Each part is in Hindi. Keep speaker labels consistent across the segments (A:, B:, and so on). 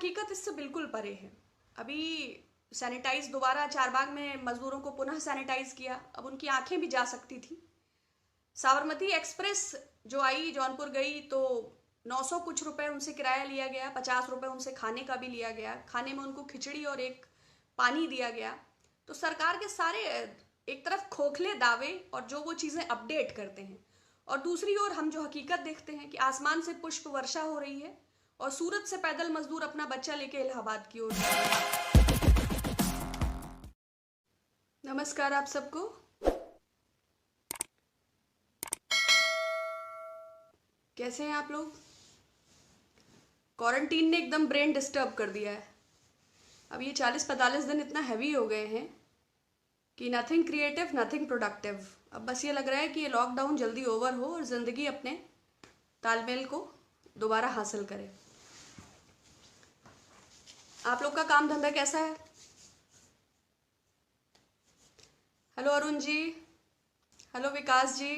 A: हकीकत इससे बिल्कुल परे है। अभी सैनिटाइज दोबारा चारबाग में मजदूरों को पुनः सैनिटाइज किया, अब उनकी आंखें भी जा सकती थी। साबरमती एक्सप्रेस जो आई जौनपुर गई तो 900 कुछ रुपए उनसे किराया लिया गया, 50 रुपए उनसे खाने का भी लिया गया। खाने में उनको खिचड़ी और एक पानी दिया गया। तो सरकार के सारे एक तरफ खोखले दावे और जो वो चीजें अपडेट करते हैं, और दूसरी ओर हम जो हकीकत देखते हैं कि आसमान से पुष्प वर्षा हो रही है और सूरत से पैदल मजदूर अपना बच्चा लेके इलाहाबाद की ओर जा रहे हैं। नमस्कार आप सबको। कैसे हैं आप लोग? क्वारंटीन ने एकदम ब्रेन डिस्टर्ब कर दिया है। अब ये 40-45 दिन इतना हैवी हो गए हैं कि नथिंग क्रिएटिव, नथिंग प्रोडक्टिव। अब बस ये लग रहा है कि ये लॉकडाउन जल्दी ओवर हो और जिंदगी अपने तालमेल को दोबारा हासिल करे। आप लोग का काम धंधा कैसा है? हेलो अरुण जी, हेलो विकास जी,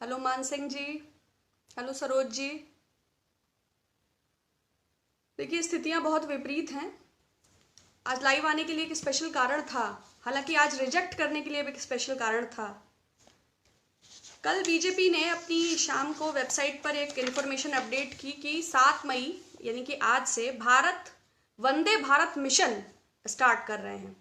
A: हेलो मान सिंह जी, हेलो सरोज जी। देखिए स्थितियां बहुत विपरीत हैं। आज लाइव आने के लिए एक स्पेशल कारण था, हालांकि आज रिजेक्ट करने के लिए भी एक स्पेशल कारण था। कल बीजेपी ने अपनी शाम को वेबसाइट पर एक इंफॉर्मेशन अपडेट की कि 7 मई यानी कि आज से भारत वंदे भारत मिशन स्टार्ट कर रहे हैं।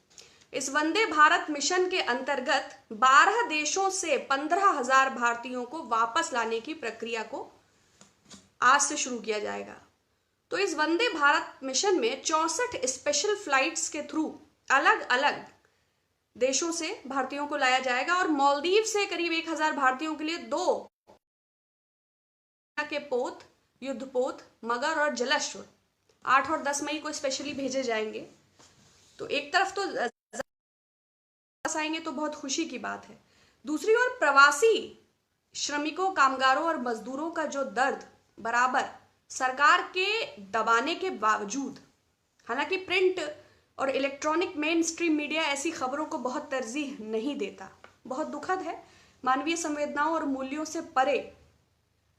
A: इस वंदे भारत मिशन के अंतर्गत 12 देशों से 15,000 भारतीयों को वापस लाने की प्रक्रिया को आज से शुरू किया जाएगा। तो इस वंदे भारत मिशन में 64 स्पेशल फ्लाइट्स के थ्रू अलग अलग देशों से भारतीयों को लाया जाएगा और मालदीव से करीब 1,000 भारतीयों के लिए 2 के पोत, युद्धपोत, मगर और जलश्व 8 और 10 मई को स्पेशली भेजे जाएंगे। तो एक तरफ तो आएंगे तो बहुत खुशी की बात है, दूसरी ओर प्रवासी श्रमिकों, कामगारों और मजदूरों का जो दर्द बराबर सरकार के दबाने के बावजूद, हालांकि प्रिंट और इलेक्ट्रॉनिक मेन स्ट्रीम मीडिया ऐसी खबरों को बहुत तरजीह नहीं देता, बहुत दुखद है। मानवीय संवेदनाओं और मूल्यों से परे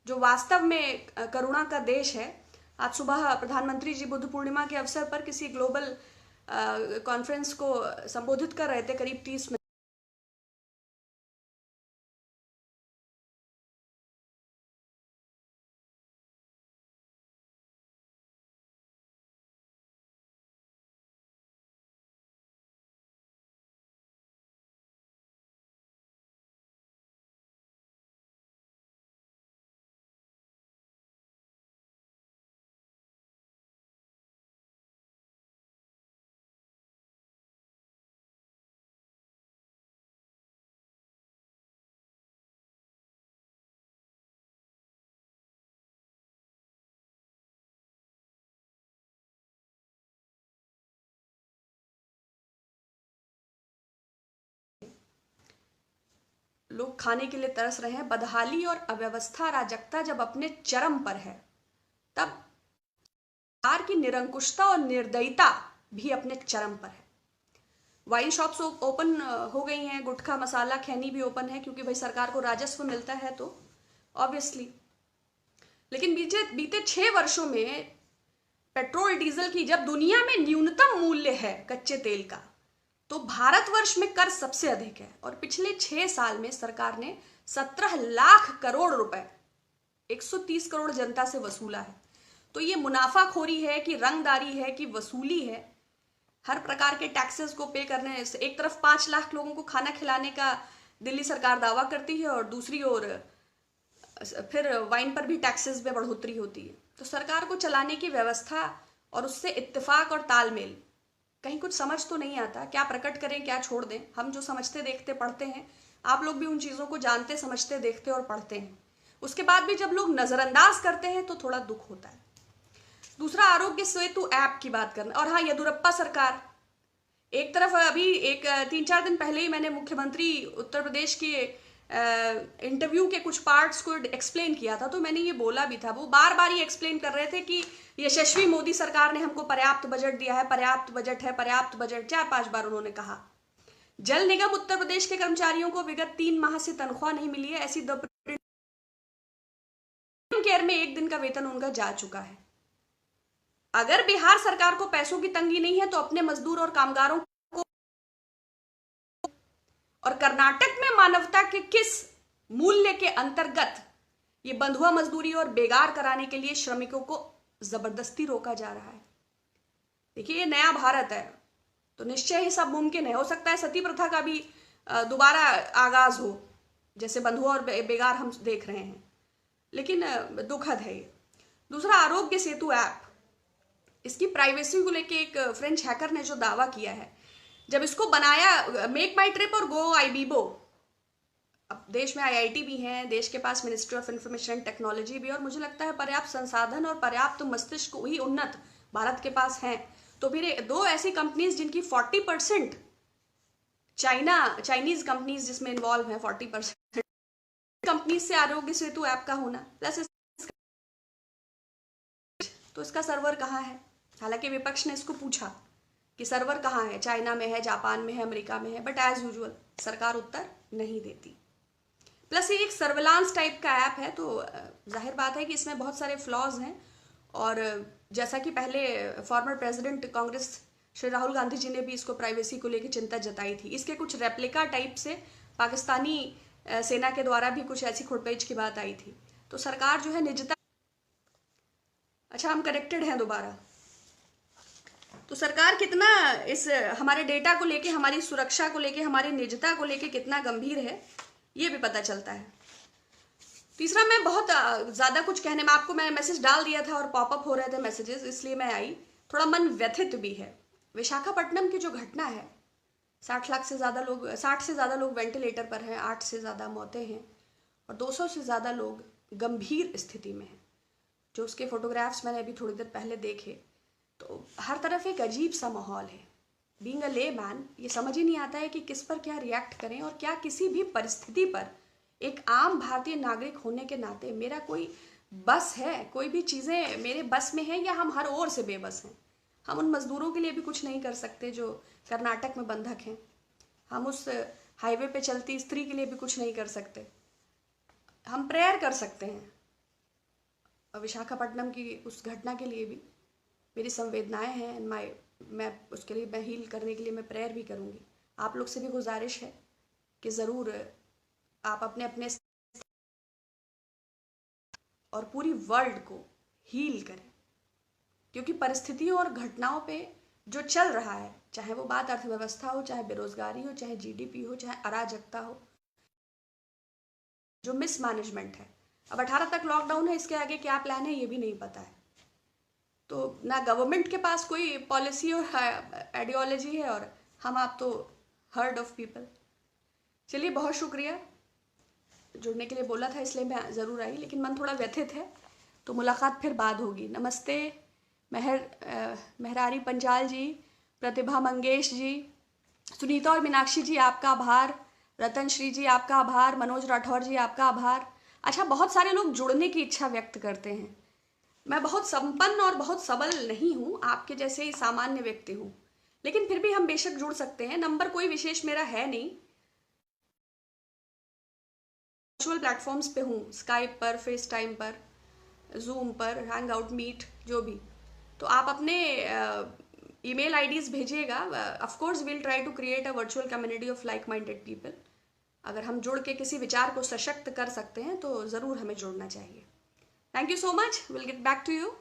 A: जो वास्तव में करुणा का देश है। आज सुबह प्रधानमंत्री जी बुद्ध पूर्णिमा के अवसर पर किसी ग्लोबल कॉन्फ्रेंस को संबोधित कर रहे थे, करीब 30 मिनट। लोग खाने के लिए तरस रहे हैं। बदहाली और अव्यवस्था, अराजकता जब अपने चरम पर है, तब सरकार की निरंकुशता और निर्दयता भी अपने चरम पर है। वाइन शॉप्स ओपन हो गई हैं, गुटखा मसाला खैनी भी ओपन है, क्योंकि भाई सरकार को राजस्व मिलता है तो ऑब्वियसली। लेकिन बीते 6 वर्षों में पेट्रोल डीजल की जब दुनिया में न्यूनतम मूल्य है कच्चे तेल का, तो भारतवर्ष में कर सबसे अधिक है। और पिछले 6 साल में सरकार ने 17 लाख करोड़ रुपए 130 करोड़ जनता से वसूला है। तो ये मुनाफाखोरी है कि रंगदारी है कि वसूली है। हर प्रकार के टैक्सेस को पे करने से एक तरफ 5 लाख लोगों को खाना खिलाने का दिल्ली सरकार दावा करती है और दूसरी ओर फिर वाइन पर भी टैक्सेस में बढ़ोतरी होती है। तो सरकार को चलाने की व्यवस्था और उससे इत्तेफाक और तालमेल कहीं कुछ समझ तो नहीं आता। क्या प्रकट करें, क्या छोड़ दें? हम जो समझते देखते पढ़ते हैं, आप लोग भी उन चीजों को जानते समझते देखते और पढ़ते हैं। उसके बाद भी जब लोग नजरअंदाज करते हैं तो थोड़ा दुख होता है। दूसरा, आरोग्य सेतु ऐप की बात करना। और हाँ, येदुरप्पा सरकार एक तरफ, अभी 3-4 दिन पहले ही मैंने मुख्यमंत्री उत्तर प्रदेश के इंटरव्यू के कुछ पार्ट्स को एक्सप्लेन किया था, तो मैंने ये बोला भी था, वो बार बार ये एक्सप्लेन कर रहे थे कि यशस्वी मोदी सरकार ने हमको पर्याप्त बजट दिया है, पर्याप्त बजट है, पर्याप्त बजट। 4-5 बार उन्होंने कहा। जल निगम उत्तर प्रदेश के कर्मचारियों को विगत 3 माह से तनख्वाह नहीं मिली है, ऐसी केयर में 1 दिन का वेतन उनका जा चुका है। अगर बिहार सरकार को पैसों की तंगी नहीं है तो अपने मजदूर और कामगारों को, और कर्नाटक में मानवता के किस मूल्य के अंतर्गत ये बंधुआ मजदूरी और बेगार कराने के लिए श्रमिकों को जबरदस्ती रोका जा रहा है। देखिए, ये नया भारत है तो निश्चय ही सब मुमकिन है। हो सकता है सती प्रथा का भी दोबारा आगाज हो, जैसे बंधुआ और बेगार हम देख रहे हैं, लेकिन दुखद है ये। दूसरा, आरोग्य सेतु ऐप, इसकी प्राइवेसी को लेके एक फ्रेंच हैकर ने जो दावा किया है, जब इसको बनाया मेक माई ट्रिप और गो आईबीबो, अब देश में आईआईटी भी हैं, देश के पास ministry of information and technology भी, और मुझे लगता है पर्याप्त संसाधन और पर्याप्त मस्तिष्क ही उन्नत भारत के पास हैं। तो फिर दो ऐसी कंपनीज जिनकी 40% चाइनीज कंपनीज जिसमें इन्वॉल्व है, 40% कंपनीज से आरोग्य सेतु ऐप का होना, प्लस तो इसका सर्वर कहाँ है? हालांकि विपक्ष ने इसको पूछा कि सर्वर कहाँ है, चाइना में है, जापान में है, अमेरिका में है, बट एज यूजुअल सरकार उत्तर नहीं देती। प्लस ये एक सर्विलांस टाइप का ऐप है, तो जाहिर बात है कि इसमें बहुत सारे फ्लॉज हैं, और जैसा कि पहले फॉर्मर प्रेसिडेंट कांग्रेस श्री राहुल गांधी जी ने भी इसको प्राइवेसी को लेकर चिंता जताई थी। इसके कुछ रेप्लिका टाइप से पाकिस्तानी सेना के द्वारा भी कुछ ऐसी खोटपेच की बात आई थी। तो सरकार जो है निजता, अच्छा हम कनेक्टेड हैं दोबारा, तो सरकार कितना इस हमारे डेटा को लेके, हमारी सुरक्षा को लेके, हमारी निजता को लेके कितना गंभीर है, ये भी पता चलता है। तीसरा, मैं बहुत ज़्यादा कुछ कहने में, आपको मैं मैसेज डाल दिया था और पॉपअप हो रहे थे मैसेजेस, इसलिए मैं आई, थोड़ा मन व्यथित भी है। विशाखापट्टनम की जो घटना है, 60 से ज़्यादा लोग वेंटिलेटर पर हैं, 8 से ज़्यादा मौतें हैं, और 200 से ज़्यादा लोग गंभीर स्थिति में हैं। जो उसके फोटोग्राफ्स मैंने अभी थोड़ी देर पहले देखे, तो हर तरफ एक अजीब सा माहौल है। बीइंग अ ले मैन, ये समझ ही नहीं आता है कि किस पर क्या रिएक्ट करें, और क्या किसी भी परिस्थिति पर एक आम भारतीय नागरिक होने के नाते मेरा कोई बस है, कोई भी चीज़ें मेरे बस में हैं, या हम हर ओर से बेबस हैं। हम उन मजदूरों के लिए भी कुछ नहीं कर सकते जो कर्नाटक में बंधक हैं, हम उस हाईवे पे चलती स्त्री के लिए भी कुछ नहीं कर सकते। हम प्रेयर कर सकते हैं, और विशाखापट्टनम की उस घटना के लिए भी मेरी संवेदनाएं हैं, मैं उसके लिए, मैं हील करने के लिए मैं प्रेयर भी करूँगी। आप लोग से भी गुजारिश है कि ज़रूर आप अपने अपने और पूरी वर्ल्ड को हील करें, क्योंकि परिस्थितियों और घटनाओं पे जो चल रहा है, चाहे वो बात अर्थव्यवस्था हो, चाहे बेरोजगारी हो, चाहे जीडीपी हो, चाहे अराजकता हो, जो मिसमैनेजमेंट है। अब 18 तक लॉकडाउन है, इसके आगे क्या प्लान है ये भी नहीं पता है। तो ना गवर्नमेंट के पास कोई पॉलिसी और आइडियोलॉजी है, और हम आप तो हर्ड ऑफ पीपल। चलिए, बहुत शुक्रिया, जुड़ने के लिए बोला था इसलिए मैं ज़रूर आई, लेकिन मन थोड़ा व्यथित है, तो मुलाकात फिर बाद होगी। नमस्ते मेहरारी पंजाल जी, प्रतिभा मंगेश जी, सुनीता और मीनाक्षी जी आपका आभार, रतन श्री जी आपका आभार, मनोज राठौर जी आपका आभार। अच्छा, बहुत सारे लोग जुड़ने की इच्छा व्यक्त करते हैं। मैं बहुत संपन्न और बहुत सबल नहीं हूँ, आपके जैसे ही सामान्य व्यक्ति हूँ, लेकिन फिर भी हम बेशक जुड़ सकते हैं। नंबर कोई विशेष मेरा है नहीं, वर्चुअल प्लेटफॉर्म्स पे हूँ, स्काइप पर, फेस टाइम पर, जूम पर, हैंग आउट, मीट, जो भी। तो आप अपने ईमेल आईडीज भेजिएगा। Of course we'll try to create a virtual community of like minded people. अगर हम जुड़ के किसी विचार को सशक्त कर सकते हैं तो ज़रूर हमें जुड़ना चाहिए। Thank you so much, will get back to you.